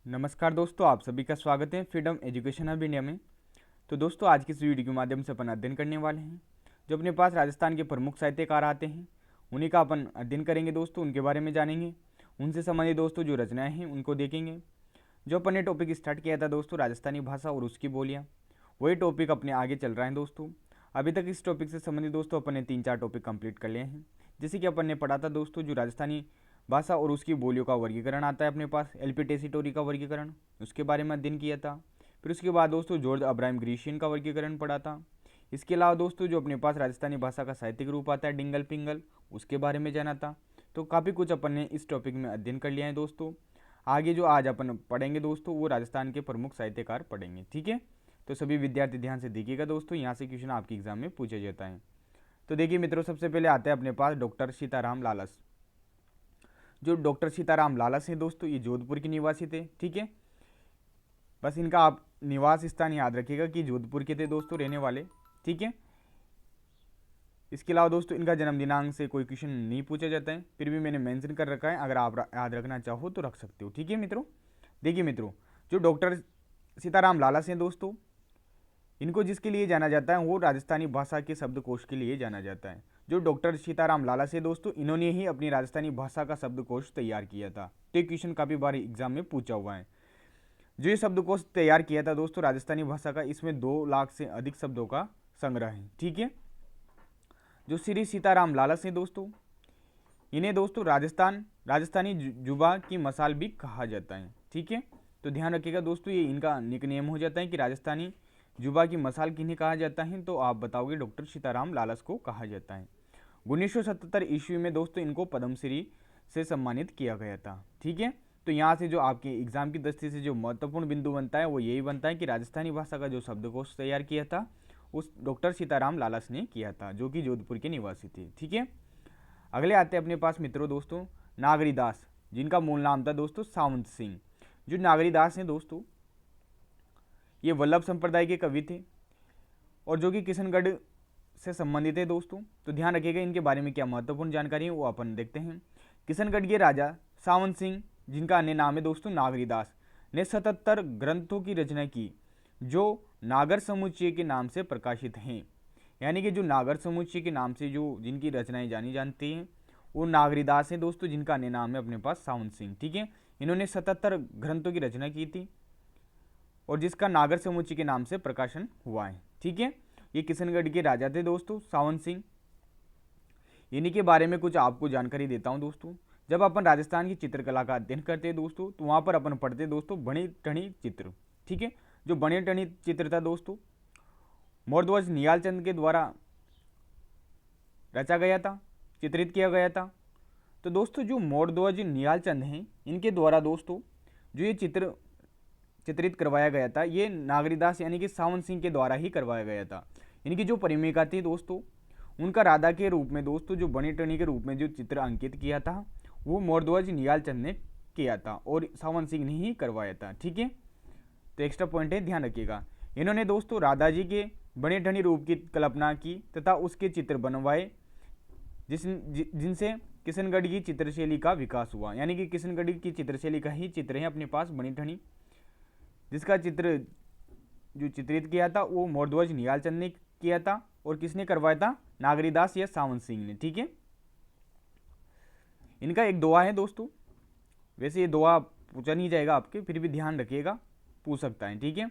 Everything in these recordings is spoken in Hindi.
नमस्कार दोस्तों, आप सभी का स्वागत है फ्रीडम एजुकेशन हब इंडिया में। तो दोस्तों, आज की इस वीडियो के माध्यम से अपन अध्ययन करने वाले हैं। जो अपने पास राजस्थान के प्रमुख साहित्यकार आते हैं उन्हीं का अपन अध्ययन करेंगे दोस्तों, उनके बारे में जानेंगे। उनसे संबंधित दोस्तों जो रचनाएं हैं उनको देखेंगे। जो अपन ने टॉपिक स्टार्ट किया था दोस्तों, राजस्थानी भाषा और उसकी बोलियाँ, वही टॉपिक अपने आगे चल रहा है दोस्तों। अभी तक इस टॉपिक से संबंधित दोस्तों अपन ने 3-4 टॉपिक कंप्लीट कर लिए हैं। जैसे कि अपन ने पढ़ा था दोस्तों, जो राजस्थानी भाषा और उसकी बोलियों का वर्गीकरण आता है अपने पास, एलपी टेसिटोरी का वर्गीकरण, उसके बारे में अध्ययन किया था। फिर उसके बाद दोस्तों जॉर्ज अब्राहम ग्रीशियन का वर्गीकरण पढ़ा था। इसके अलावा दोस्तों जो अपने पास राजस्थानी भाषा का साहित्यिक रूप आता है डिंगल पिंगल, उसके बारे में जाना था। तो काफ़ी कुछ अपन ने इस टॉपिक में अध्ययन कर लिया है दोस्तों। आगे जो आज अपन पढ़ेंगे दोस्तों, वो राजस्थान के प्रमुख साहित्यकार पढ़ेंगे, ठीक है। तो सभी विद्यार्थी ध्यान से देखिएगा दोस्तों, यहाँ से क्वेश्चन आपके एग्जाम में पूछे जाता है। तो देखिए मित्रों, सबसे पहले आते हैं अपने पास डॉक्टर सीताराम लालस। जो डॉक्टर सीताराम लालस हैं दोस्तों, ये जोधपुर के निवासी थे, ठीक है। बस इनका आप निवास स्थान याद रखिएगा कि जोधपुर के थे दोस्तों रहने वाले, ठीक है। इसके अलावा दोस्तों इनका जन्म दिनांक से कोई क्वेश्चन नहीं पूछा जाता है, फिर भी मैंने मेंशन कर रखा है, अगर आप याद रखना चाहो तो रख सकते हो, ठीक है मित्रों। देखिए मित्रों, जो डॉक्टर सीताराम लालस हैं दोस्तों, इनको जिसके लिए जाना जाता है वो राजस्थानी भाषा के शब्दकोश के लिए जाना जाता है। जो डॉक्टर सीताराम लालस है दोस्तों, इन्होंने ही अपनी राजस्थानी भाषा का शब्दकोश तैयार किया था। तो ये क्वेश्चन काफ़ी बार एग्जाम में पूछा हुआ है। जो ये शब्दकोश तैयार किया था दोस्तों राजस्थानी भाषा का, इसमें 2 लाख से अधिक शब्दों का संग्रह है, ठीक है। जो श्री सीताराम लालस हैं दोस्तों, इन्हें दोस्तों राजस्थानी जुबा की मसाल भी कहा जाता है, ठीक है। तो ध्यान रखिएगा दोस्तों, ये इनका निकनेम हो जाता है कि राजस्थानी जुबा की मसाल किन्हें कहा जाता है, तो आप बताओगे डॉक्टर सीताराम लालस को कहा जाता है। 1977 ईस्वी में दोस्तों इनको पद्मश्री से सम्मानित किया गया था, ठीक है। तो यहाँ से जो आपके एग्जाम की दृष्टि से जो महत्वपूर्ण बिंदु बनता है वो यही बनता है कि राजस्थानी भाषा का जो शब्दकोश तैयार किया था उस डॉक्टर सीताराम लालस ने किया था, जो कि जोधपुर के निवासी थे, ठीक है। अगले आते हैं अपने पास मित्रों दोस्तों नागरीदास, जिनका मूल नाम था दोस्तों सावंत सिंह। जो नागरीदास हैं दोस्तों, ये वल्लभ संप्रदाय के कवि थे और जो कि किशनगढ़ से संबंधित है दोस्तों। तो ध्यान रखिएगा इनके बारे में क्या महत्वपूर्ण जानकारी है वो अपन देखते हैं। किशनगढ़ के राजा सावंत सिंह, जिनका अन्य नाम है दोस्तों नागरीदास, ने 77 ग्रंथों की रचना की जो नागर समुच्चय के नाम से प्रकाशित हैं। यानी कि जो नागर समुच्चय के नाम से जो जिनकी रचनाएं जानी जानती हैं वो नागरीदास हैं दोस्तों, जिनका अन्य नाम है अपने पास सावंत सिंह, ठीक है। इन्होंने 77 ग्रंथों की रचना की थी और जिसका नागर समुच्चय के नाम से प्रकाशन हुआ है, ठीक है। ये किशनगढ़ के राजा थे दोस्तों सावंत सिंह। इन्हीं के बारे में कुछ आपको जानकारी देता हूं दोस्तों। जब अपन राजस्थान की चित्रकला का अध्ययन करते हैं दोस्तों, तो वहां पर अपन पढ़ते दोस्तों बनी टनी चित्र, ठीक है। जो बनी टनी चित्र था दोस्तों, मोरध्वज निहालचंद के द्वारा रचा गया था, चित्रित किया गया था। तो दोस्तों जो मोरध्वज निहालचंद हैं, इनके द्वारा दोस्तों जो ये चित्रित करवाया गया था, ये नागरीदास यानी कि सावंत सिंह के द्वारा ही करवाया गया था। इनकी जो प्रेमिका थी दोस्तों, उनका राधा के रूप में दोस्तों जो बनी टनी के रूप में जो चित्र अंकित किया था वो मोरध्वज निहालचंद ने किया था और सावंत सिंह ने ही करवाया था, ठीक है। तो एक्स्ट्रा पॉइंट है, ध्यान रखिएगा। इन्होंने दोस्तों राधा जी के बने ठनी रूप की कल्पना की तथा उसके चित्र बनवाए, जिनसे किशनगढ़ की चित्रशैली का विकास हुआ। यानी कि किशनगढ़ की चित्रशैली का ही चित्र है अपने पास बनी ठनी, जिसका चित्र जो चित्रित किया था वो मोरध्वज निहालचंद ने किया था और किसने करवाया था, नागरीदास या सावंत सिंह ने, ठीक है। इनका एक दोहा है दोस्तों, वैसे ये दोहा पूछा नहीं जाएगा आपके, फिर भी ध्यान रखिएगा, पूछ सकता है, ठीक है।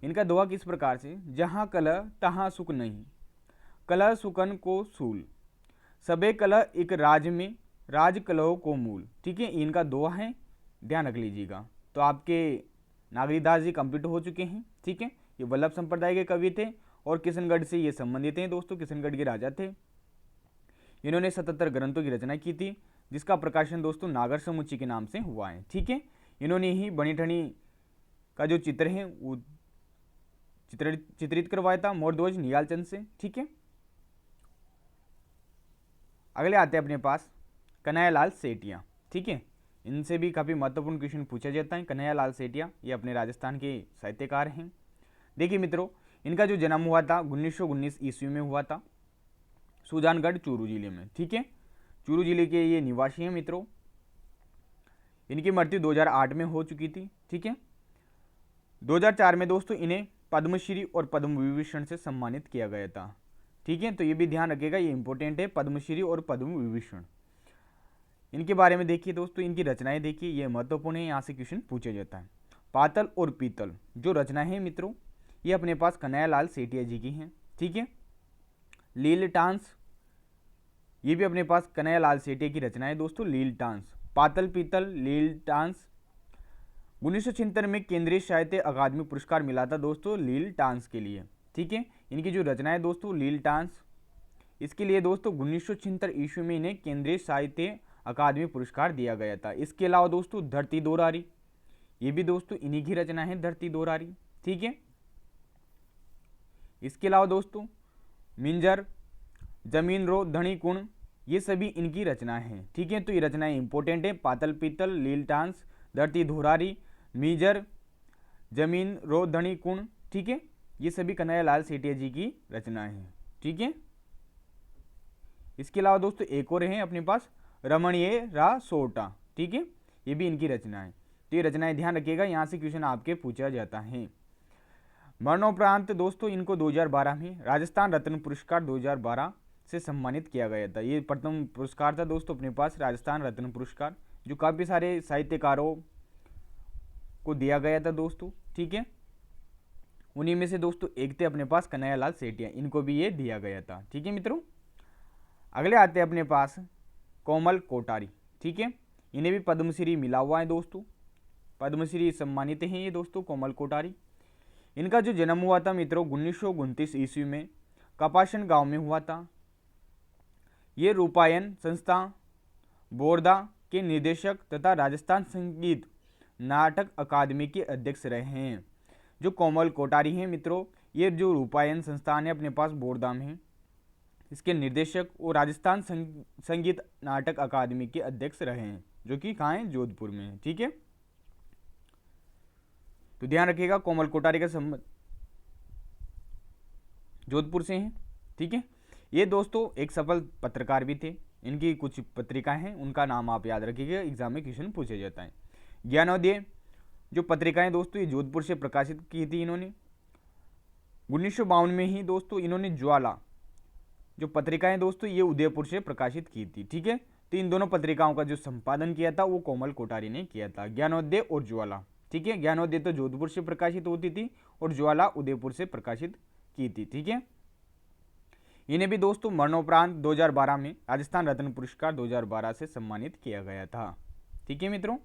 इनका दोहा किस प्रकार से, जहां कलह तहां सुख नहीं, कलह सुकन को सूल, सबे कलह एक राज में, राज कलह को मूल, ठीक है। इनका दोहा है, ध्यान रख लीजिएगा। तो आपके नागरीदास जी कंप्लीट हो चुके हैं, ठीक है। ये वल्लभ संप्रदाय के कवि थे और किशनगढ़ से ये संबंधित हैं दोस्तों, किशनगढ़ के राजा थे। इन्होंने 77 ग्रंथों की रचना की थी, जिसका प्रकाशन दोस्तों नागर समुच्चय के नाम से हुआ है, ठीक है। इन्होंने ही बनी ठनी का जो चित्र है वो चित्रित करवाया था मोरध्वज निहालचंद से, ठीक है। अगले आते हैं अपने पास कन्हैयालाल सेठिया, ठीक है। इनसे भी काफ़ी महत्वपूर्ण क्वेश्चन पूछा जाता है। कन्हैयालाल सेठिया ये अपने राजस्थान के साहित्यकार हैं। देखिए मित्रों, इनका जो जन्म हुआ था 1919 ईस्वी में हुआ था, सुजानगढ़ चूरू जिले में, ठीक है। चूरू जिले के ये निवासी हैं मित्रों। इनकी मृत्यु 2008 में हो चुकी थी। ठीक है, 2004 में दोस्तों इन्हें पद्मश्री और पद्म विभूषण से सम्मानित किया गया था। ठीक है, तो ये भी ध्यान रखिएगा, ये इंपॉर्टेंट है, पद्मश्री और पद्म विभूषण। इनके बारे में देखिए दोस्तों, इनकी रचनाएं देखिए, ये महत्वपूर्ण है, यहाँ से क्वेश्चन पूछा जाता है। पातल और पीतल जो रचनाएं हैं मित्रों, ये अपने पास कन्हैयालाल सेठिया जी की हैं। ठीक है, लील टांस, ये भी अपने पास कन्हैयालाल सेठिया की रचना है दोस्तों, लील टांस। पातल पीतल लील टांस। 1976 में केंद्रीय साहित्य अकादमी पुरस्कार मिला था दोस्तों लील टांस के लिए। ठीक है, इनकी जो रचना है दोस्तों लील टांस, इसके लिए दोस्तों 1976 ईस्वी में इन्हें केंद्रीय साहित्य अकादमी पुरस्कार दिया गया था। इसके अलावा दोस्तों धरती दोरारी, ये भी दोस्तों इन्हीं की रचना है, धरती दोरारी। ठीक है, इसके अलावा दोस्तों मिंजर, जमीन रो धनी कुण, ये सभी इनकी रचना है। ठीक है, तो ये रचनाएं इंपॉर्टेंट है, पातल पीतल लील टांस, धरती धोरारी, मीजर, जमीन रो धनी कुण। ठीक है, ये सभी कन्हैयालाल सेठिया जी की रचना है। ठीक है, इसके अलावा दोस्तों एक और है अपने पास, रमणीय रा सोटा। ठीक है, ये भी इनकी रचना है। तो ये रचनाएं ध्यान रखिएगा, यहाँ से क्वेश्चन आपके पूछा जाता है। मरणोपरांत दोस्तों इनको 2012 में राजस्थान रत्न पुरस्कार 2012 से सम्मानित किया गया था। ये प्रथम पुरस्कार था दोस्तों अपने पास, राजस्थान रत्न पुरस्कार, जो काफ़ी सारे साहित्यकारों को दिया गया था दोस्तों। ठीक है, उन्हीं में से दोस्तों एक थे अपने पास कन्हैयालाल सेठिया, इनको भी ये दिया गया था। ठीक है मित्रों, अगले आते हैं अपने पास कोमल कोठारी। ठीक है, इन्हें भी पद्मश्री मिला हुआ है दोस्तों, पद्मश्री सम्मानित हैं ये दोस्तों कोमल कोठारी। इनका जो जन्म हुआ था मित्रों 1929 ईस्वी में कपासन गांव में हुआ था। ये रूपायन संस्था बोरदा के निदेशक तथा राजस्थान संगीत नाटक अकादमी के अध्यक्ष रहे हैं। जो कोमल कोठारी हैं मित्रों, ये जो रूपायन संस्थान है अपने पास बोरदा में, इसके निर्देशक और राजस्थान संगीत नाटक अकादमी के अध्यक्ष रहे हैं, जो कि कहाँ है, जोधपुर में है। ठीक है, तो ध्यान रखिएगा कोमल कोठारी का संबंध जोधपुर से है। ठीक है, ये दोस्तों एक सफल पत्रकार भी थे, इनकी कुछ पत्रिकाएं हैं, उनका नाम आप याद रखिएगा, एग्जाम में क्वेश्चन पूछे जाता है। ज्ञानोदय जो पत्रिकाएं दोस्तों ये जोधपुर से प्रकाशित की थी इन्होंने। 1952 में ही दोस्तों इन्होंने ज्वाला जो पत्रिकाएं दोस्तों ये उदयपुर से प्रकाशित की थी। ठीक है, तो इन दोनों पत्रिकाओं का जो संपादन किया था वो कोमल कोठारी ने किया था, ज्ञानोदय और ज्वाला। ठीक है, ज्ञानोदय तो जोधपुर से प्रकाशित होती थी और ज्वाला उदयपुर से प्रकाशित की थी। ठीक है, इन्हें भी दोस्तों मरणोपरांत 2012 में राजस्थान रत्न पुरस्कार 2012 से सम्मानित किया गया था। ठीक है मित्रों,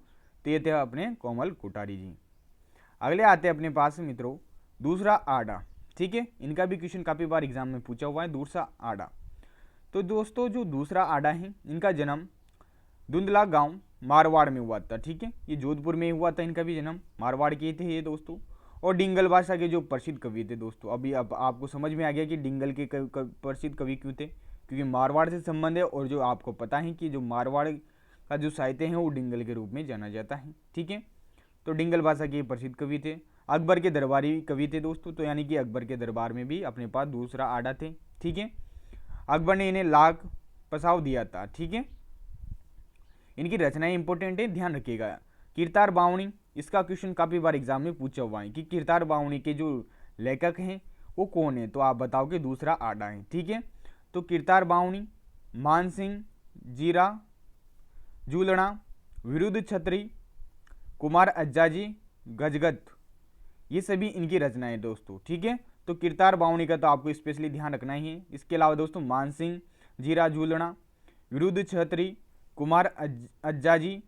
तो ये थे अपने कोमल कोठारी जी। अगले आते हैं अपने पास मित्रों दूसरा आडा। ठीक है, इनका भी क्वेश्चन काफ़ी बार एग्जाम में पूछा हुआ है, दूसरा आडा। तो दोस्तों जो दूसरा आडा है, इनका जन्म धुंधला गांव मारवाड़ में हुआ था। ठीक है, ये जोधपुर में हुआ था, इनका भी जन्म, मारवाड़ के थे ये दोस्तों। और डिंगल भाषा के जो प्रसिद्ध कवि थे दोस्तों, अभी अब आपको समझ में आ गया कि डिंगल के प्रसिद्ध कवि क्यों थे, क्योंकि मारवाड़ से संबंध है, और जो आपको पता है कि जो मारवाड़ का जो साहित्य है वो डिंगल के रूप में जाना जाता है। ठीक है, तो डिंगल भाषा के प्रसिद्ध कवि थे, अकबर के दरबारी कवि थे दोस्तों, तो यानी कि अकबर के दरबार में भी अपने पास दूसरा आडा थे। ठीक है, अकबर ने इन्हें लाख पसाव दिया था। ठीक है, इनकी रचनाएं इंपॉर्टेंट है, ध्यान रखिएगा। कीरतार बावणी, इसका क्वेश्चन काफ़ी बार एग्जाम में पूछा हुआ है कि कीरतार बावणी के जो लेखक हैं वो कौन है, तो आप बताओ कि दूसरा आडा है। ठीक है, तो कीरतार बावणी, मान सिंह, जीरा जूलना, विरुद्ध छत्री, कुमार अज्जाजी, गजगत, ये सभी इनकी रचनाएं दोस्तों। ठीक है, तो कीरतार बावणी का तो आपको स्पेशली ध्यान रखना ही है। इसके अलावा दोस्तों मान सिंह, जीरा जूलना, विरुद्ध छत्री, कुमार अज्जाजी,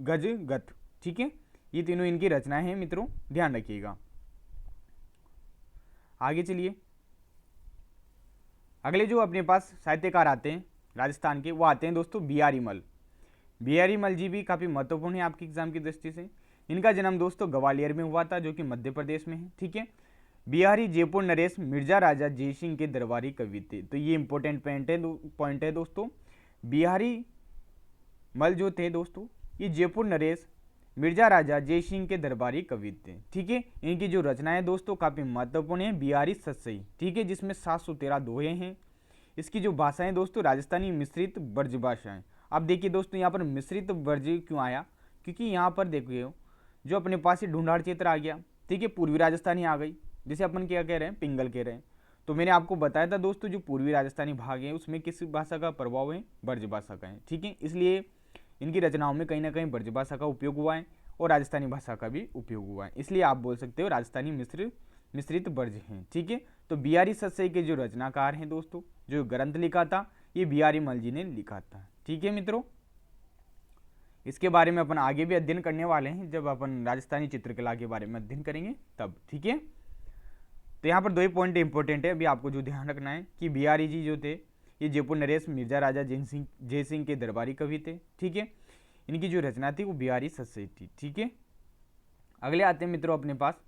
गजगत। ठीक है, ये तीनों इनकी रचनाएं हैं मित्रों, ध्यान रखिएगा। आगे चलिए, अगले जो अपने पास साहित्यकार आते हैं राजस्थान के, वो आते हैं दोस्तों बिहारी मल। बिहारी मल जी भी काफ़ी महत्वपूर्ण है आपकी एग्जाम की दृष्टि से। इनका जन्म दोस्तों ग्वालियर में हुआ था, जो कि मध्य प्रदेश में है। ठीक है, बिहारी जयपुर नरेश मिर्जा राजा जयसिंह के दरबारी कवि थे। तो ये इंपॉर्टेंट पॉइंट है दोस्तों। बिहारी मल जो थे दोस्तों, ये जयपुर नरेश मिर्जा राजा जयसिंह के दरबारी कवि थे। ठीक है, इनकी जो रचनाएं दोस्तों काफ़ी महत्वपूर्ण है। बिहारी सतसई, ठीक है, जिसमें 713 दोहे हैं। इसकी जो भाषाएं दोस्तों राजस्थानी मिश्रित ब्रज भाषाएं। अब देखिए दोस्तों यहाँ पर मिश्रित ब्रज क्यों आया, क्योंकि यहाँ पर देखिए जो अपने पास ये ढूंढाड़ क्षेत्र आ गया, ठीक है, पूर्वी राजस्थानी आ गई, जिसे अपन क्या कह रहे हैं, पिंगल कह रहे हैं। तो मैंने आपको बताया था दोस्तों, जो पूर्वी राजस्थानी भाग है उसमें किस भाषा का प्रभाव है, ब्रज भाषा का है, ठीक है। इसलिए इनकी रचनाओं में कहीं ना कहीं ब्रज भाषा का उपयोग हुआ है और राजस्थानी भाषा का भी उपयोग हुआ है, इसलिए आप बोल सकते हो राजस्थानी मिश्रित ब्रज हैं, ठीक है। तो बिहारी सतसई के जो रचनाकार हैं दोस्तों, जो ग्रंथ लिखा था, ये बिहारी मल जी ने लिखा था, ठीक है मित्रों। इसके बारे में अपन आगे भी अध्ययन करने वाले हैं, जब अपन राजस्थानी चित्रकला के बारे में अध्ययन करेंगे तब, ठीक है। तो यहाँ पर 2 ही पॉइंट इंपॉर्टेंट है, अभी आपको जो ध्यान रखना है कि बिहारी जी जो थे, ये जयपुर नरेश मिर्जा राजा जयसिंह के दरबारी कवि थे, ठीक है। इनकी जो रचना थी वो बिहारी सतसई थी, ठीक है। अगले आते हैं मित्रों अपने पास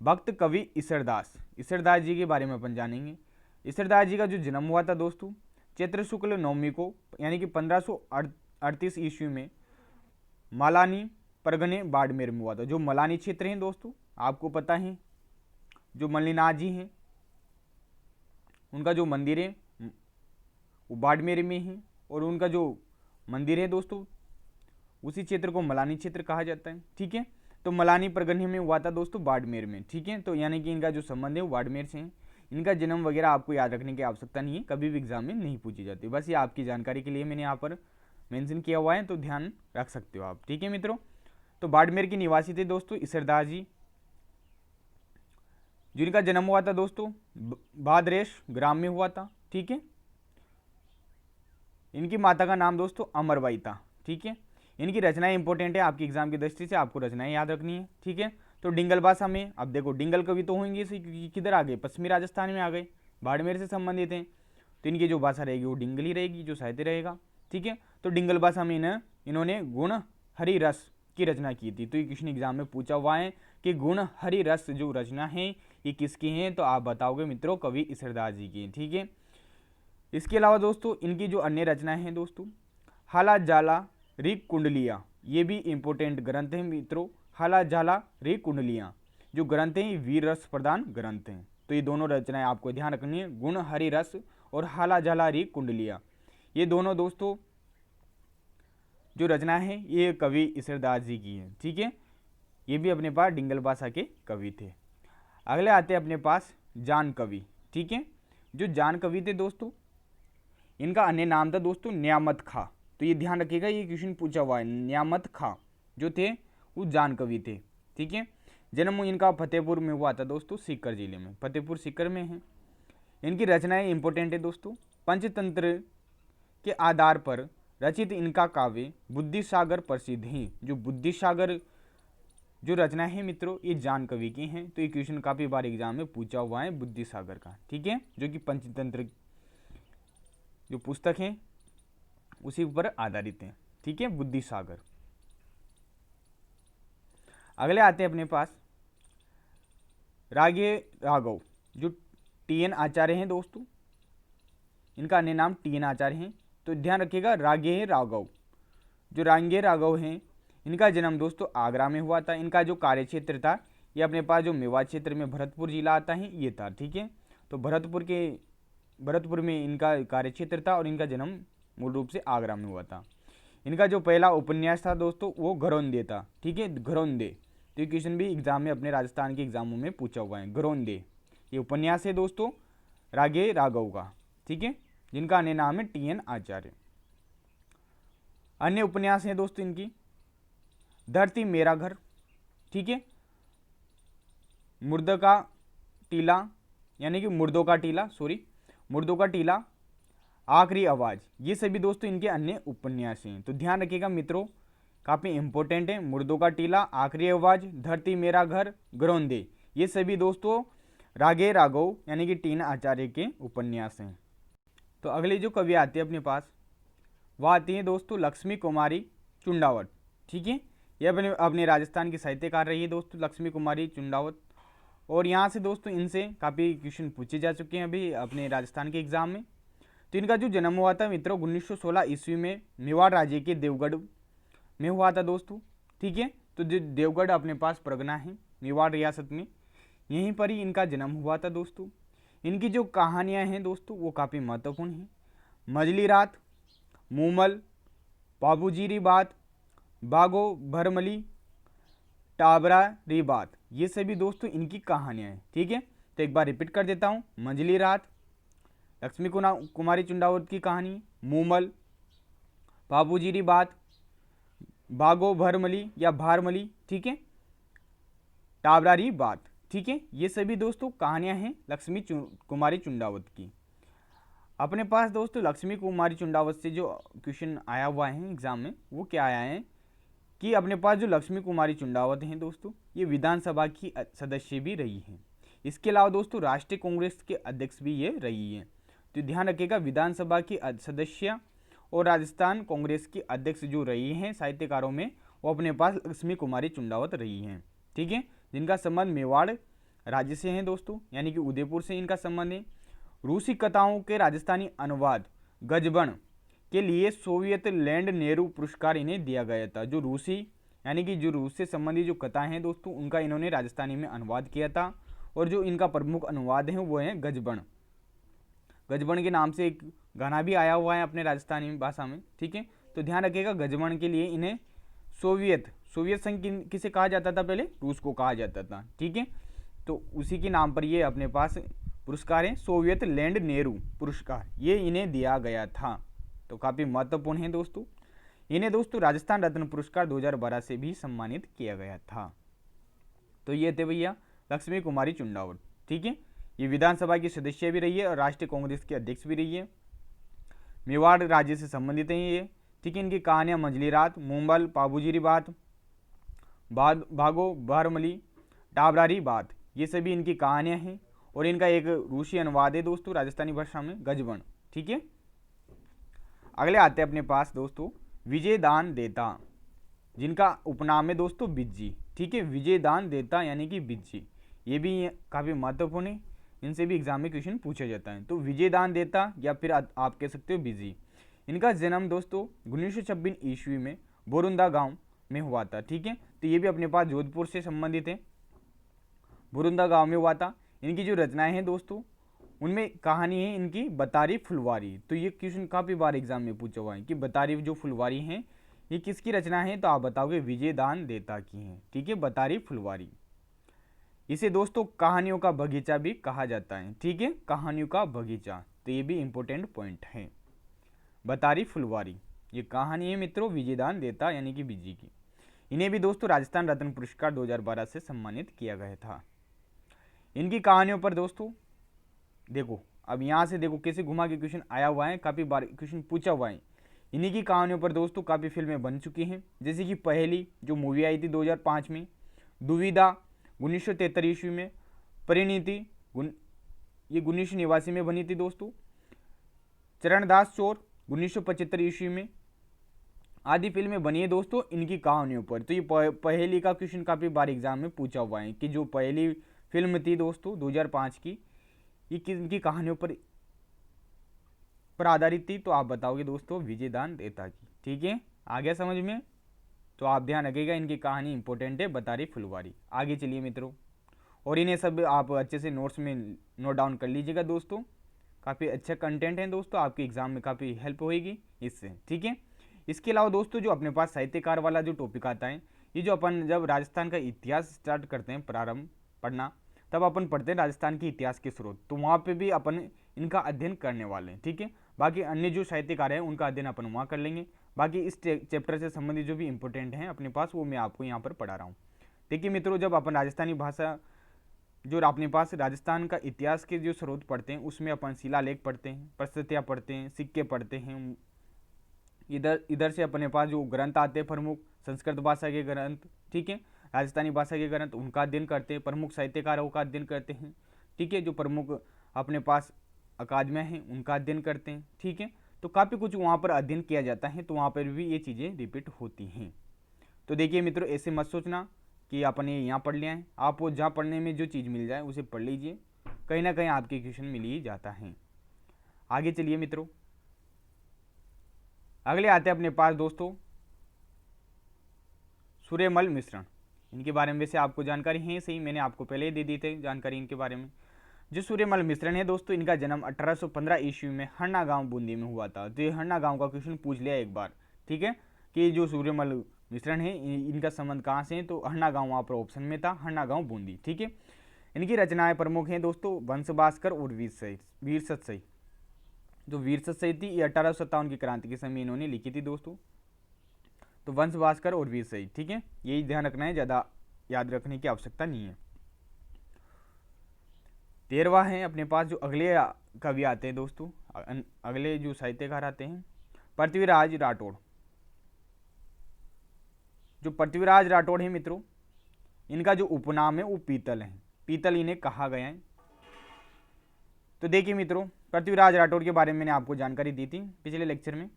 भक्त कवि ईसरदास जी के बारे में अपन जानेंगे। ईसरदास जी का जो जन्म हुआ था दोस्तों चैत्र शुक्ल नवमी को, यानी कि 1538 ईस्वी में मालानी परगने बाड़मेर में हुआ था। जो मलानी क्षेत्र है दोस्तों, आपको पता है, जो मल्लीनाथ जी हैं उनका जो मंदिर है वो बाड़मेर में है, और उनका जो मंदिर है दोस्तों उसी क्षेत्र को मलानी क्षेत्र कहा जाता है, ठीक है। तो मलानी परगने में हुआ था दोस्तों बाड़मेर में, ठीक है। तो यानी कि इनका जो संबंध है वो बाड़मेर से है। इनका जन्म वगैरह आपको याद रखने की आवश्यकता नहीं है, कभी भी एग्जाम में नहीं पूछी जाती, बस ये आपकी जानकारी के लिए मैंने यहाँ पर मेंशन किया हुआ है, तो ध्यान रख सकते हो आप, ठीक है मित्रों। तो बाड़मेर के निवासी थे दोस्तों ईसरदास जी, जिनका जन्म हुआ था दोस्तों भाद्रेश ग्राम में हुआ था, ठीक है। इनकी माता का नाम दोस्तों अमरबाई था, ठीक है। इनकी रचनाएं इंपॉर्टेंट है, आपकी एग्जाम की दृष्टि से आपको रचनाएं याद रखनी है, ठीक है। तो डिंगल भाषा में, अब देखो डिंगल कवि तो होंगे क्योंकि किधर आ गए, पश्चिमी राजस्थान में आ गए, बाड़मेर से संबंधित हैं, तो इनकी जो भाषा रहेगी वो डिंगल ही रहेगी, जो साहित्य रहेगा, ठीक है। तो डिंगल भाषा में इन्होंने गुण हरि रस की रचना की थी। तो ये क्वेश्चन एग्जाम में पूछा हुआ है कि गुण हरि रस जो रचना है ये किसकी हैं, तो आप बताओगे मित्रों कवि ईसरदास जी की, ठीक है। इसके अलावा दोस्तों इनकी जो अन्य रचनाएं हैं दोस्तों हाला जाला री कुंडलियाँ, ये भी इंपॉर्टेंट ग्रंथ हैं मित्रों। हाला जाला री कुंडलियाँ जो ग्रंथ हैं वीर रस प्रदान ग्रंथ हैं। तो ये दोनों रचनाएं आपको ध्यान रखनी है, गुण हरि रस और हाला जाला री कुंडलियाँ, ये दोनों दोस्तों जो रचना है ये कवि ईसरदास जी की है, ठीक है। ये भी अपने पास डिंगल भाषा के कवि थे। अगले आते हैं अपने पास जान कवि, ठीक है। जो जान कवि थे दोस्तों इनका अन्य नाम था दोस्तों न्यामत खां। तो ये ध्यान रखिएगा, ये क्वेश्चन पूछा हुआ है, न्यामत खां जो थे वो जान कवि थे, ठीक है। जन्म इनका फतेहपुर में हुआ था दोस्तों, सीकर जिले में, फतेहपुर सीकर में है। इनकी रचनाएं इंपॉर्टेंट है दोस्तों। पंचतंत्र के आधार पर रचित इनका काव्य बुद्धि सागर प्रसिद्ध है। जो बुद्धि सागर जो रचना है मित्रों ये जान कवि की हैं। तो ये क्वेश्चन काफी बार एग्जाम में पूछा हुआ है बुद्धि सागर का, ठीक है, जो कि पंचतंत्र जो पुस्तक है उसी पर आधारित है, ठीक है, बुद्धि सागर। अगले आते हैं अपने पास रागे राघव, जो टीएन आचार्य हैं दोस्तों, इनका अन्य नाम टीएन आचार्य हैं। तो ध्यान रखिएगा रागे राघव, जो रांगे राघव हैं इनका जन्म दोस्तों आगरा में हुआ था। इनका जो कार्य क्षेत्र था ये अपने पास जो मेवात क्षेत्र में भरतपुर जिला आता है ये था, ठीक है। तो भरतपुर में इनका कार्य क्षेत्र था और इनका जन्म मूल रूप से आगरा में हुआ था। इनका जो पहला उपन्यास था दोस्तों वो घरौंदे था, ठीक है, घरौंदे। तो ये क्वेश्चन भी एग्जाम में अपने राजस्थान के एग्जामों में पूछा हुआ है, घरौंदे ये उपन्यास है दोस्तों रागे राघव का, ठीक है, जिनका अन्य नाम है टीएन आचार्य। अन्य उपन्यास हैं दोस्तों इनकी धरती मेरा घर, ठीक है, मुर्दों का टीला, यानी कि मुर्दों का टीला, आखिरी आवाज, ये सभी दोस्तों इनके अन्य उपन्यास हैं। तो ध्यान रखिएगा मित्रों काफी इंपॉर्टेंट है, मुर्दों का टीला, आखिरी आवाज, धरती मेरा घर, घरौंदे, ये सभी दोस्तों रागे राघव यानी कि टीएन आचार्य के उपन्यास हैं। तो अगली जो कवि आती है अपने पास वह आती है दोस्तों लक्ष्मी कुमारी चुंडावत, ठीक है। ये अपने राजस्थान की साहित्यकार रही है दोस्तों लक्ष्मी कुमारी चुंडावत, और यहाँ से दोस्तों इनसे काफ़ी क्वेश्चन पूछे जा चुके हैं अभी अपने राजस्थान के एग्जाम में। तो इनका जो जन्म हुआ था मित्रों 1916 ईस्वी में मेवाड़ राज्य के देवगढ़ में हुआ था दोस्तों, ठीक है। तो जो देवगढ़ अपने पास परगना है मेवाड़ रियासत में, यहीं पर ही इनका जन्म हुआ था दोस्तों। इनकी जो कहानियाँ हैं दोस्तों वो काफ़ी महत्वपूर्ण हैं। मजली रात, मूमल, बाबूजीरी बात, बागो भरमली, टाबरा रीबात, ये सभी दोस्तों इनकी कहानियां हैं। ठीक है, तो एक बार रिपीट कर देता हूँ। मंझली रात लक्ष्मी कुमारी चुंडावत की कहानी, मूमल, बाबूजीरी बात, बागो भरमली या भारमली, ठीक है, टाबरारी बात। ठीक है, ये सभी दोस्तों कहानियां हैं लक्ष्मी कुमारी चुंडावत की। अपने पास दोस्तों लक्ष्मी कुमारी चुंडावत से जो क्वेश्चन आया हुआ है एग्जाम में, वो क्या आया है कि अपने पास जो लक्ष्मी कुमारी चुंडावत हैं दोस्तों, ये विधानसभा की सदस्य भी रही हैं। इसके अलावा दोस्तों राष्ट्रीय कांग्रेस के अध्यक्ष भी ये रही हैं। तो ध्यान रखिएगा, विधानसभा की सदस्य और राजस्थान कांग्रेस की अध्यक्ष जो रही हैं साहित्यकारों में, वो अपने पास लक्ष्मी कुमारी चुंडावत रही हैं। ठीक है, जिनका संबंध मेवाड़ राज्य से है दोस्तों, यानी कि उदयपुर से इनका संबंध है। रूसी कथाओं के राजस्थानी अनुवाद गजबन के लिए सोवियत लैंड नेहरू पुरस्कार इन्हें दिया गया था। जो रूसी यानी कि जो रूस से संबंधित जो कथाएं हैं दोस्तों, उनका इन्होंने राजस्थानी में अनुवाद किया था। और जो इनका प्रमुख अनुवाद है वो है गजबन। गजबन के नाम से एक गाना भी आया हुआ है अपने राजस्थानी भाषा में। ठीक है, तो ध्यान रखिएगा, गजबन के लिए इन्हें सोवियत संघ किसे कहा जाता था, पहले रूस को कहा जाता था। ठीक है, तो उसी के नाम पर ये अपने पास पुरस्कार है, सोवियत लैंड नेहरू पुरस्कार, ये इन्हें दिया गया था। तो काफ़ी महत्वपूर्ण है दोस्तों। इन्हें दोस्तों राजस्थान रत्न पुरस्कार 2012 से भी सम्मानित किया गया था। तो ये थे भैया लक्ष्मी कुमारी चुंडावत। ठीक है, ये विधानसभा की सदस्य भी रही है और राष्ट्रीय कांग्रेस के अध्यक्ष भी रही है। मेवाड़ राज्य से संबंधित हैं ये। ठीक है, इनकी कहानियां मंझली रात, मूमल, पाबूजीरी बात, भागो भारमली, टाबरारी बात, ये सभी इनकी कहानियां हैं। और इनका एक रूसी अनुवाद है दोस्तों राजस्थानी भाषा में, गजबन। ठीक है, अगले आते हैं अपने पास दोस्तों विजय दान देता, जिनका उपनाम है दोस्तों बिज्जी। ठीक है, विजय दान देता यानी कि बिज्जी, ये भी काफ़ी महत्वपूर्ण है, इनसे भी एग्जाम में क्वेश्चन पूछा जाता है। तो विजय दान देता या फिर आप कह सकते हो बिज्जी, इनका जन्म दोस्तों 1926 ईस्वी में बोरुंदा गांव में हुआ था। ठीक है, तो ये भी अपने पास जोधपुर से संबंधित है, बोरुंदा गांव में हुआ था। इनकी जो रचनाएं हैं दोस्तों, उनमें कहानी है इनकी बतारी फुलवारी। तो ये क्वेश्चन काफ़ी बार एग्जाम में पूछा हुआ है कि बतारी जो फुलवारी हैं ये किसकी रचना है, तो आप बताओगे विजय दान देता की है। ठीक है, बतारी फुलवारी। इसे दोस्तों कहानियों का बगीचा भी कहा जाता है। ठीक है, कहानियों का बगीचा, तो ये भी इंपॉर्टेंट पॉइंट है। बतारी फुलवारी ये कहानी है मित्रों विजयदान देता यानी कि बिजी की। इन्हें भी दोस्तों राजस्थान रत्न पुरस्कार 2012 से सम्मानित किया गया था। इनकी कहानियों पर दोस्तों देखो, अब यहाँ से देखो कैसे घुमा के क्वेश्चन आया हुआ है, काफ़ी बार क्वेश्चन पूछा हुआ है। इन्हीं की कहानियों पर दोस्तों काफ़ी फिल्में बन चुकी हैं, जैसे कि पहली जो मूवी आई थी 2005 में, दुविधा 1973 ईस्वी में, परिणीति ये 1989 में बनी थी दोस्तों, चरणदास चोर 1975 ईस्वी में, आदि फिल्में बनी है दोस्तों इनकी कहानियों पर। तो ये पहली का क्वेश्चन काफ़ी बार एग्जाम में पूछा हुआ है कि जो पहली फिल्म थी दोस्तों 2005 की, ये किनकी कहानियों पर आधारित थी, तो आप बताओगे दोस्तों विजयदान देता की। ठीक है, आ गया समझ में, तो आप ध्यान रखिएगा, इनकी कहानी इंपॉर्टेंट है, बतारी फुलवारी। आगे चलिए मित्रों, और इन्हें सब आप अच्छे से नोट्स में नोट डाउन कर लीजिएगा दोस्तों, काफ़ी अच्छा कंटेंट है दोस्तों, आपके एग्जाम में काफ़ी हेल्प होएगी इससे। ठीक है, इसके अलावा दोस्तों जो अपने पास साहित्यकार वाला जो टॉपिक आता है, ये जो अपन जब राजस्थान का इतिहास स्टार्ट करते हैं प्रारंभ पढ़ना, तब अपन पढ़ते हैं राजस्थान के इतिहास के स्रोत, तो वहाँ पे भी अपन इनका अध्ययन करने वाले हैं। ठीक है, बाकी अन्य जो साहित्यकार हैं उनका अध्ययन अपन वहाँ कर लेंगे। बाकी इस चैप्टर से संबंधित जो भी इंपॉर्टेंट हैं अपने पास, वो मैं आपको यहाँ पर पढ़ा रहा हूँ। देखिए मित्रों, जब अपन राजस्थानी भाषा जो अपने पास राजस्थान का इतिहास के जो स्रोत पढ़ते हैं, उसमें अपन शिलालेख पढ़ते हैं, प्रस्तुतियाँ पढ़ते हैं, सिक्के पढ़ते हैं। इधर से अपने पास जो ग्रंथ आते हैं प्रमुख संस्कृत भाषा के ग्रंथ, ठीक है, राजस्थानी भाषा के ग्रंथ, उनका अध्ययन करते हैं, प्रमुख साहित्यकारों का अध्ययन करते हैं। ठीक है, जो प्रमुख अपने पास अकादमियाँ हैं उनका अध्ययन करते हैं। ठीक है, तो काफ़ी कुछ वहाँ पर अध्ययन किया जाता है, तो वहाँ पर भी ये चीज़ें रिपीट होती हैं। तो देखिए मित्रों, ऐसे मत सोचना कि आपने यहाँ पढ़ लिया है, आप वो जहाँ पढ़ने में जो चीज़ मिल जाए उसे पढ़ लीजिए, कहीं ना कहीं आपके क्वेश्चन मिल ही जाता है। आगे चलिए मित्रों, अगले आते हैं अपने पास दोस्तों सूर्यमल मिश्रण। इनके बारे में वैसे आपको जानकारी है सही, मैंने आपको पहले ही दे दी थी जानकारी इनके बारे में। जो सूर्यमल मिश्रण है दोस्तों, इनका जन्म 1815 ईस्वी में हरना गांव बूंदी में हुआ था। तो ये हरना गांव का क्वेश्चन पूछ लिया एक बार। ठीक है, कि जो सूर्यमल मिश्रण है। इनका संबंध कहाँ से है, तो हरना गांव वहाँ पर ऑप्शन में था, हरना गांव बूंदी। ठीक है, इनकी रचनाएं प्रमुख हैं दोस्तों वंश भास्कर और वीर सतसई। जो वीर सतसई थी ये 1857 की क्रांति के समय इन्होंने लिखी थी दोस्तों। तो वंश भास्कर और वीर सतसई, ठीक है, यही ध्यान रखना है, ज़्यादा याद रखने की आवश्यकता नहीं है। 13वां है अपने पास जो अगले कवि आते हैं दोस्तों, अगले जो साहित्यकार आते हैं, पृथ्वीराज राठौड़। जो पृथ्वीराज राठौड़ है मित्रों, इनका जो उपनाम है वो पीतल है, पीतल इन्हें कहा गया है। तो देखिए मित्रों, पृथ्वीराज राठौड़ के बारे में मैंने आपको जानकारी दी थी पिछले लेक्चर में।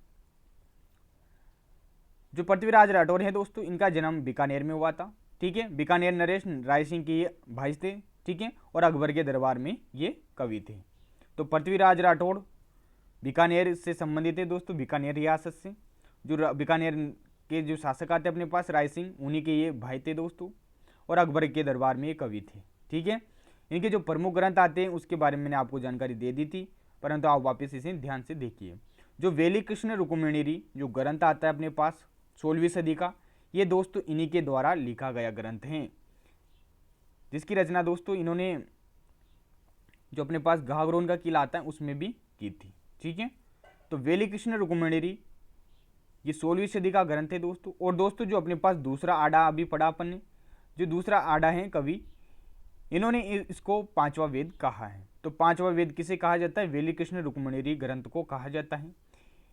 जो पृथ्वीराज राठौड़ है दोस्तों, इनका जन्म बीकानेर में हुआ था। ठीक है, बीकानेर नरेश राय सिंह के भाई थे। ठीक है, और अकबर के दरबार में ये कवि थे। तो पृथ्वीराज राठौड़ बीकानेर से संबंधित है दोस्तों, बीकानेर रियासत से। जो बीकानेर के जो शासक आते अपने पास राय सिंह, उन्हीं के ये भाई थे दोस्तों, और अकबर के दरबार में ये कवि थे। ठीक है, इनके जो प्रमुख ग्रंथ आते हैं उसके बारे में मैंने आपको जानकारी दे दी थी, परंतु आप वापस इसे ध्यान से देखिए। जो वेली कृष्ण रुक्मिणी जो ग्रंथ आता है अपने पास 16वीं सदी का, ये दोस्तों इन्हीं के द्वारा लिखा गया ग्रंथ है, जिसकी रचना दोस्तों इन्होंने जो अपने पास घाघरोन का किला आता है उसमें भी की थी। ठीक है, तो वेली कृष्ण रुक्मिणी ये 16वीं सदी का ग्रंथ है दोस्तों। और दोस्तों जो अपने पास दूसरा आड़ा अभी पढ़ा अपन ने, जो दूसरा आड़ा है कवि, इन्होंने इसको 5वां वेद कहा है। तो 5वां वेद किसे कहा जाता है, वेली कृष्ण रुक्मिणी ग्रंथ को कहा जाता है।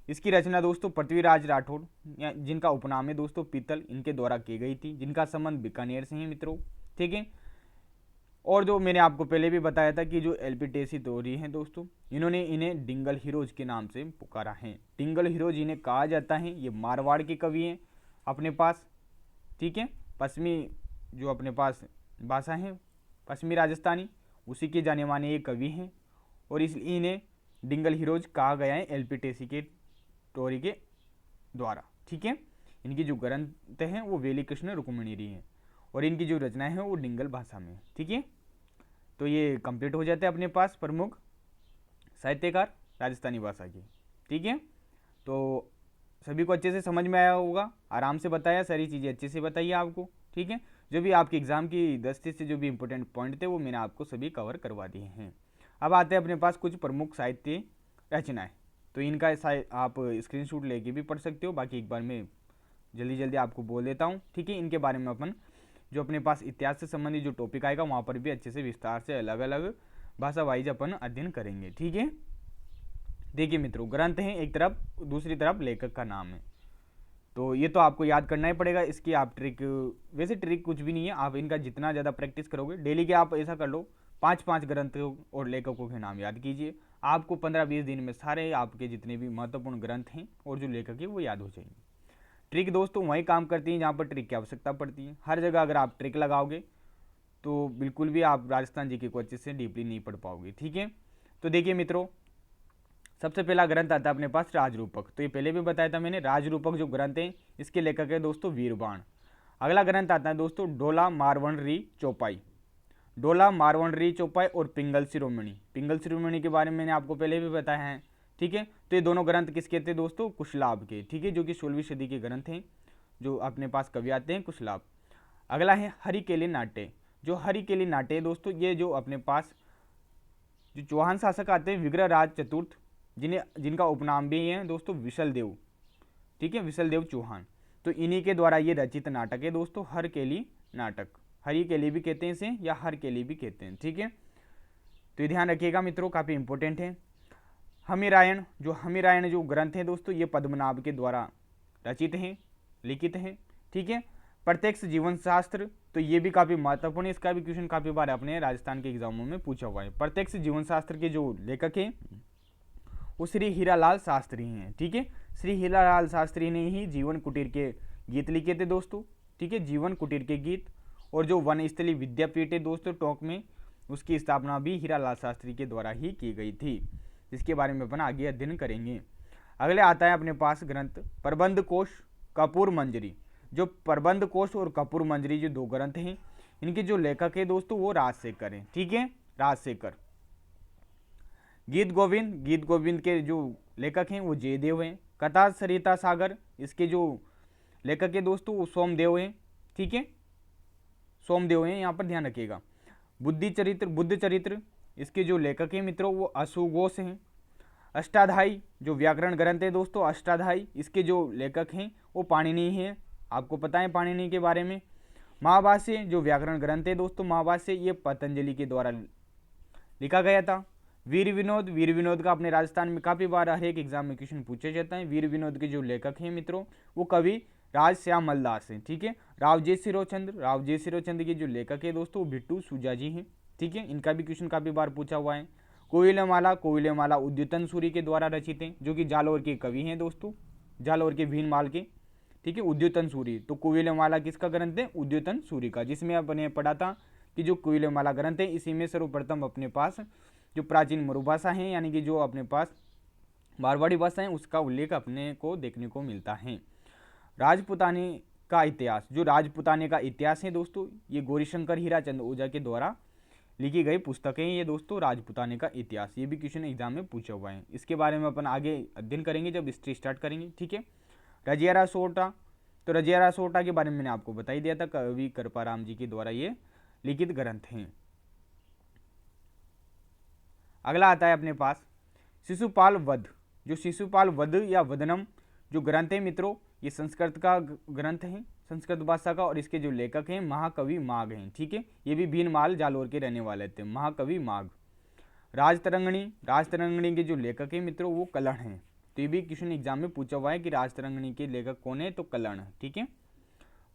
इसकी रचना दोस्तों पृथ्वीराज राठौड़, जिनका उपनाम है दोस्तों पीतल, इनके द्वारा की गई थी, जिनका संबंध बीकानेर से है मित्रों। ठीक है, और जो मैंने आपको पहले भी बताया था कि जो एलपी टेसी तोरी हैं दोस्तों, इन्होंने इन्हें डिंगल हिरोज के नाम से पुकारा है। डिंगल हिरोज इन्हें कहा जाता है। ये मारवाड़ के कवि हैं अपने पास। ठीक है, पश्चिमी जो अपने पास भाषा है पश्चिमी राजस्थानी, उसी के जाने माने ये कवि हैं, और इसलिए इन्हें डिंगल हिरोज कहा गया है एलपी टेसी के टोरी के द्वारा। ठीक है, इनकी जो ग्रंथ हैं वो वेली कृष्ण रुक्मिणी हैं, और इनकी जो रचनाएं हैं वो डिंगल भाषा में है। ठीक है, तो ये कंप्लीट हो जाते हैं अपने पास प्रमुख साहित्यकार राजस्थानी भाषा के। ठीक है, तो सभी को अच्छे से समझ में आया होगा, आराम से बताया, सारी चीज़ें अच्छे से बताइए आपको। ठीक है, जो भी आपके एग्जाम की 10 से जो भी इंपॉर्टेंट पॉइंट थे वो मैंने आपको सभी कवर करवा दिए हैं। अब आते हैं अपने पास कुछ प्रमुख साहित्य रचनाएं। तो इनका आप स्क्रीनशॉट लेके भी पढ़ सकते हो, बाकी एक बार मैं जल्दी जल्दी आपको बोल देता हूँ। ठीक है, इनके बारे में अपन जो अपने पास इतिहास से संबंधित जो टॉपिक आएगा वहाँ पर भी अच्छे से विस्तार से अलग अलग भाषा वाइज अपन अध्ययन करेंगे। ठीक है, देखिए मित्रों, ग्रंथ हैं एक तरफ, दूसरी तरफ लेखक का नाम है। तो ये तो आपको याद करना ही पड़ेगा। इसकी आप ट्रिक, वैसे ट्रिक कुछ भी नहीं है, आप इनका जितना ज़्यादा प्रैक्टिस करोगे डेली के, आप ऐसा कर लो 5-5 ग्रंथों और लेखकों के नाम याद कीजिए, आपको 15-20 दिन में सारे आपके जितने भी महत्वपूर्ण ग्रंथ हैं और जो लेखक है वो याद हो जाएंगे। ट्रिक दोस्तों वहीं काम करती है जहाँ पर ट्रिक की आवश्यकता पड़ती है। हर जगह अगर आप ट्रिक लगाओगे तो बिल्कुल भी आप राजस्थान जीके को अच्छे से डीपली नहीं पढ़ पाओगे। ठीक है, तो देखिए मित्रों, सबसे पहला ग्रंथ आता है अपने पास राजरूपक। तो ये पहले भी बताया था मैंने, राजरूपक जो ग्रंथ है इसके लेखक है दोस्तों वीरबाण। अगला ग्रंथ आता है दोस्तों डोला मारवणरी चौपाई। डोला मारवणरी चौपाई और पिंगल शिरोमणि। पिंगल शिरोमणि के बारे में मैंने आपको पहले भी बताया है। ठीक है, तो ये दोनों ग्रंथ किसके थे दोस्तों, कुशलाभ के। ठीक है, जो कि 16वीं सदी के ग्रंथ हैं, जो अपने पास कवि आते हैं कुशलाभ। अगला है हरिकेली नाट्य। जो हरिकेली नाट्य है दोस्तों, ये जो अपने पास जो चौहान शासक आते हैं विग्रह राज चतुर्थ, जिनका उपनाम भी है दोस्तों विशल देव। ठीक है, विशल देव चौहान, तो इन्हीं के द्वारा ये रचित नाटक है दोस्तों हरकेली नाटक। हरि केली भी कहते हैं इसे, या हरकेली भी कहते हैं। ठीक है, तो ये ध्यान रखिएगा मित्रों, काफ़ी इंपॉर्टेंट है। हमिरायण जो ग्रंथ है दोस्तों, ये पद्मनाभ के द्वारा रचित हैं, लिखित हैं। ठीक है, प्रत्यक्ष जीवन शास्त्र, तो ये भी काफ़ी महत्वपूर्ण है, इसका भी क्वेश्चन काफ़ी बार अपने राजस्थान के एग्जामों में पूछा हुआ है। प्रत्यक्ष जीवन शास्त्र के जो लेखक हैं वो श्री हीरालाल शास्त्री हैं। ठीक है, श्री हीरालाल शास्त्री ने ही जीवन कुटीर के गीत लिखे थे दोस्तों। ठीक है, जीवन कुटीर के गीत, और जो वनस्थली विद्यापीठ है दोस्तों टोंक में, उसकी स्थापना भी हीरालाल शास्त्री के द्वारा ही की गई थी, जिसके बारे में अपन आगे अध्ययन करेंगे। अगले आता है अपने पास ग्रंथ प्रबंध कोश कपूर मंजरी। जो प्रबंध कोश और कपूर मंजरी जो 2 ग्रंथ हैं, इनके जो लेखक है दोस्तों वो राजशेखर हैं। ठीक है, राजशेखर। गीत गोविंद के जो लेखक हैं वो जयदेव हैं। कथा सरिता सागर, इसके जो लेखक है दोस्तों वो सोमदेव हैं, ठीक है, सोमदेव हैं, यहाँ पर ध्यान रखिएगा। बुद्ध चरित्र इसके जो लेखक हैं मित्रों वो असुघोष हैं। अष्टाध्यायी जो व्याकरण ग्रंथ है दोस्तों, अष्टाध्यायी इसके जो लेखक हैं वो पाणिनि हैं, आपको पता है पाणिनि के बारे में। महाभाष्य जो व्याकरण ग्रंथ है दोस्तों, महाभाष्य ये पतंजलि के द्वारा लिखा गया था। वीर विनोद का अपने राजस्थान में काफ़ी बार हर एक एग्जाम में क्वेश्चन पूछे जाता है। वीर विनोद के जो लेखक हैं मित्रों वो कवि राजश्यामल दास हैं, ठीक है। रावजय सिरोचंद के जो लेखक है दोस्तों वो बिट्टू सुजाजी हैं, ठीक है। इनका भी क्वेश्चन काफ़ी बार पूछा हुआ है। कोयलेमाला उद्योतन सूरी के द्वारा रचित हैं, जो कि जालौर के कवि हैं दोस्तों, जालौर के भीनमाल के, ठीक है। उद्योतन सूरी, तो कोयलेमाला किसका ग्रंथ है? उद्योतन सूरी का, जिसमें अपने पढ़ा था कि जो कोयलेमाला ग्रंथ है इसी में सर्वप्रथम अपने पास जो प्राचीन मरुभाषा है यानी कि जो अपने पास मारवाड़ी भाषा है उसका उल्लेख अपने को देखने को मिलता है। राजपुताने का इतिहास, जो राजपुताने का इतिहास है दोस्तों ये गौरीशंकर हीराचंद ओझा के द्वारा लिखी गई पुस्तकें ये दोस्तों, राजपुताने का इतिहास। ये भी क्वेश्चन एग्जाम में पूछा हुआ है, इसके बारे में अपन आगे अध्ययन करेंगे जब हिस्ट्री स्टार्ट करेंगे, ठीक है। रजियारा सोटा, तो रजियारा सोटा के बारे में मैंने आपको बता ही दिया था, कवि कृपाराम जी के द्वारा ये लिखित ग्रंथ हैं। अगला आता है अपने पास शिशुपाल वध, जो शिशुपाल वध या वदनम जो ग्रंथ है मित्रों ये संस्कृत का ग्रंथ है, संस्कृत भाषा का, और इसके जो लेखक हैं महाकवि माघ हैं, ठीक है। ये भी भीनमाल जालौर के रहने वाले थे, महाकवि माघ। राजतरंगिणी के जो लेखक हैं मित्रों वो कलण हैं, तो ये भी क्वेश्चन एग्जाम में पूछा हुआ है कि राजतरंगिणी के लेखक कौन है, तो कलण, ठीक है।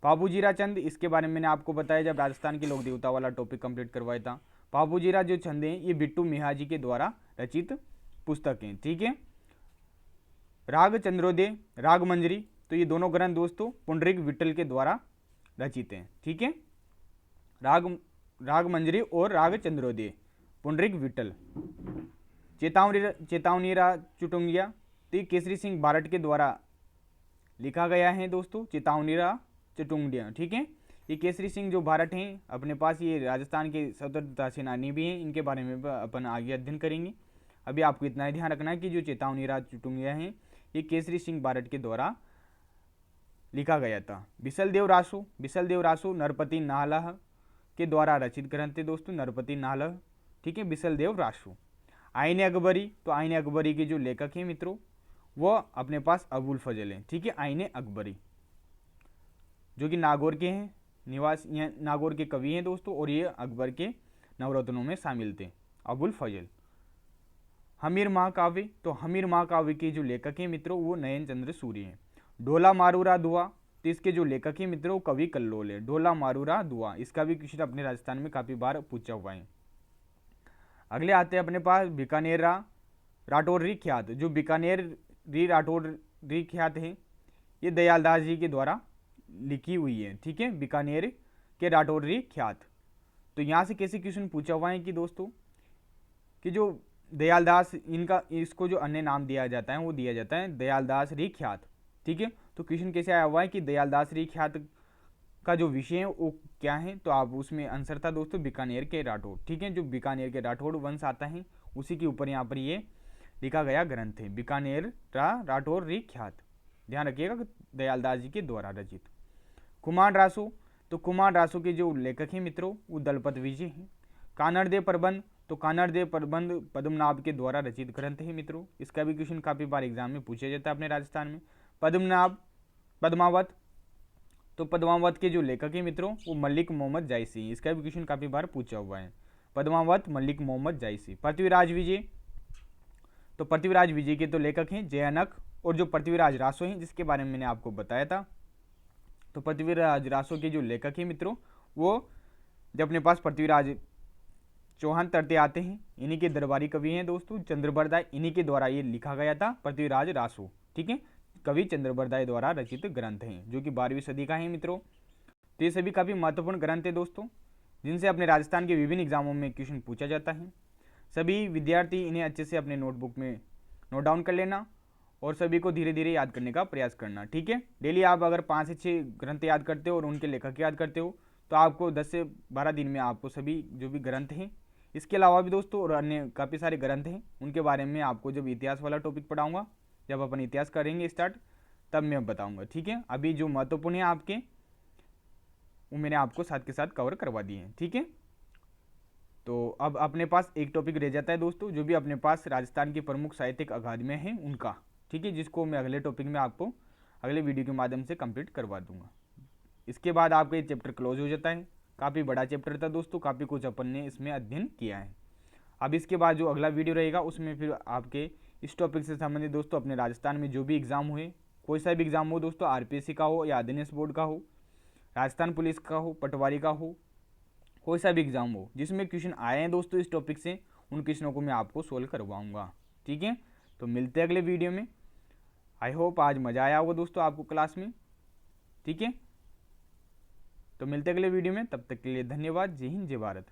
पाबूजीरा चंद, इसके बारे में मैंने आपको बताया जब राजस्थान के लोक देवता वाला टॉपिक कंप्लीट करवाया था। पाबूजीरा जो छंद हैं ये बिट्टू मिहाजी के द्वारा रचित पुस्तक हैं, ठीक है। राग चंद्रोदय, राग मंजरी, तो ये दोनों ग्रंथ दोस्तों पुंडरीक विठल के द्वारा रचित हैं, ठीक है। राग मंजरी और राग चंद्रोदय पुंडरीक विठल। चेतावनीरा चुटुंगिया, तो ये केसरी सिंह बारट के द्वारा लिखा गया है दोस्तों, चेतावनीरा चुटुंगिया, ठीक है। ये केसरी सिंह जो बारट हैं अपने पास ये राजस्थान के स्वतंत्रता सेनानी भी हैं, इनके बारे में अपन आगे अध्ययन करेंगे। अभी आपको इतना ही ध्यान रखना है कि जो चेतावनीरा चुटुंगिया हैं ये केसरी सिंह बारट के द्वारा लिखा गया था। बिसलदेव रासो नरपति नाहलह के द्वारा रचित ग्रंथ है दोस्तों, नरपति नाहलह, ठीक है, बिसलदेव रासो। आईने अकबरी, तो आईने अकबरी के जो लेखक हैं मित्रों वो अपने पास अबुल फजल हैं, ठीक है। आईने अकबरी जो कि नागौर के हैं, नागौर के कवि हैं दोस्तों, और ये अकबर के नवरत्नों में शामिल थे, अबुल फजल। हमीर महाकाव्य, तो हमीर महाकाव्य के जो लेखक हैं मित्रों वो नयन चंद्र सूरी हैं। ढोला मारूरा दुआ, तो इसके जो लेखक हैं मित्रों कवि कल्लोल है, ढोला मारूरा दुआ, इसका भी क्वेश्चन अपने राजस्थान में काफी बार पूछा हुआ है। अगले आते हैं अपने पास बीकानेर राठौरी ख्यात, जो बीकानेरी राठौरी ख्यात है ये दयालदास जी के द्वारा लिखी हुई है, ठीक है, बीकानेर के राठौरी ख्यात। तो यहाँ से कैसे क्वेश्चन पूछा हुआ है कि दोस्तों कि जो दयालदास इनका इसको जो अन्य नाम दिया जाता है वो दिया जाता है दयालदास री ख्यात, ठीक है। तो क्वेश्चन कैसे आया हुआ है कि दयालदास री ख्यात का जो विषय है वो क्या है, तो आप उसमें आंसर था दोस्तों बीकानेर के राठौड़, ठीक है। जो बीकानेर के राठौड़ वंश आता है उसी के ऊपर यहाँ पर ये लिखा गया ग्रंथ है, बीकानेर राठौर री ख्यात, ध्यान रखिएगा, दयालदास जी के द्वारा रचित। कुमार रासो, तो कुमार रासो के जो लेखक हैं मित्रों वो दलपत विजय हैं। कानड़देव प्रबंध, तो कानड़देव प्रबंध पद्मनाभ के द्वारा रचित ग्रंथ है मित्रों, इसका भी क्वेश्चन काफी बार एग्जाम में पूछा जाता है अपने राजस्थान में। पद्मावत, तो पद्मावत के जो लेखक हैं मित्रों वो मलिक मोहम्मद जायसी, इसका भी क्वेश्चन काफी बार पूछा हुआ है, पद्मावत मलिक मोहम्मद जायसी। पृथ्वीराज विजय, तो पृथ्वीराज विजय के तो लेखक हैं जयानक, और जो पृथ्वीराज रासो हैं जिसके बारे में मैंने आपको बताया था, तो पृथ्वीराज रासो के जो लेखक हैं मित्रों वो जब अपने पास पृथ्वीराज चौहान तरते आते हैं, इन्हीं के दरबारी कवि हैं दोस्तों चंद्रबरदाय, इन्हीं के द्वारा ये लिखा गया था पृथ्वीराज रासो, ठीक है, कवि चंद्रबरदाय द्वारा रचित ग्रंथ हैं जो कि 12वीं सदी का है मित्रों। तो ये सभी काफी महत्वपूर्ण ग्रंथ है दोस्तों जिनसे अपने राजस्थान के विभिन्न एग्जामों में क्वेश्चन पूछा जाता है। सभी विद्यार्थी इन्हें अच्छे से अपने नोटबुक में नोट डाउन कर लेना और सभी को धीरे धीरे याद करने का प्रयास करना, ठीक है। डेली आप अगर 5 से 6 ग्रंथ याद करते हो और उनके लेखक याद करते हो तो आपको 10 से 12 दिन में आपको सभी जो भी ग्रंथ हैं, इसके अलावा भी दोस्तों और अन्य काफ़ी सारे ग्रंथ हैं उनके बारे में आपको जब इतिहास वाला टॉपिक पढ़ाऊंगा, जब अपन इतिहास करेंगे स्टार्ट, तब मैं बताऊंगा, ठीक है। अभी जो महत्वपूर्ण है आपके, वो मैंने आपको साथ के साथ कवर करवा दिए हैं, ठीक है। तो अब अपने पास एक टॉपिक रह जाता है दोस्तों, जो भी अपने पास राजस्थान की प्रमुख साहित्यिक अकादमियाँ हैं उनका, ठीक है, जिसको मैं अगले टॉपिक में आपको अगले वीडियो के माध्यम से कंप्लीट करवा दूंगा। इसके बाद आपका ये चैप्टर क्लोज हो जाता है। काफ़ी बड़ा चैप्टर था दोस्तों, काफ़ी कुछ अपन ने इसमें अध्ययन किया है। अब इसके बाद जो अगला वीडियो रहेगा उसमें फिर आपके इस टॉपिक से संबंधित दोस्तों अपने राजस्थान में जो भी एग्ज़ाम हुए, कोई सा भी एग्ज़ाम हो दोस्तों, आरपीएससी का हो या आदिनेश बोर्ड का हो, राजस्थान पुलिस का हो, पटवारी का हो, कोई सा भी एग्ज़ाम हो जिसमें क्वेश्चन आए हैं दोस्तों इस टॉपिक से, उन क्वेश्चनों को मैं आपको सोल्व करवाऊंगा, ठीक है। तो मिलते हैं अगले वीडियो में। आई होप आज मज़ा आया होगा दोस्तों आपको क्लास में, ठीक है। तो मिलते हैं अगले वीडियो में, तब तक के लिए धन्यवाद। जय हिंद, जय भारत।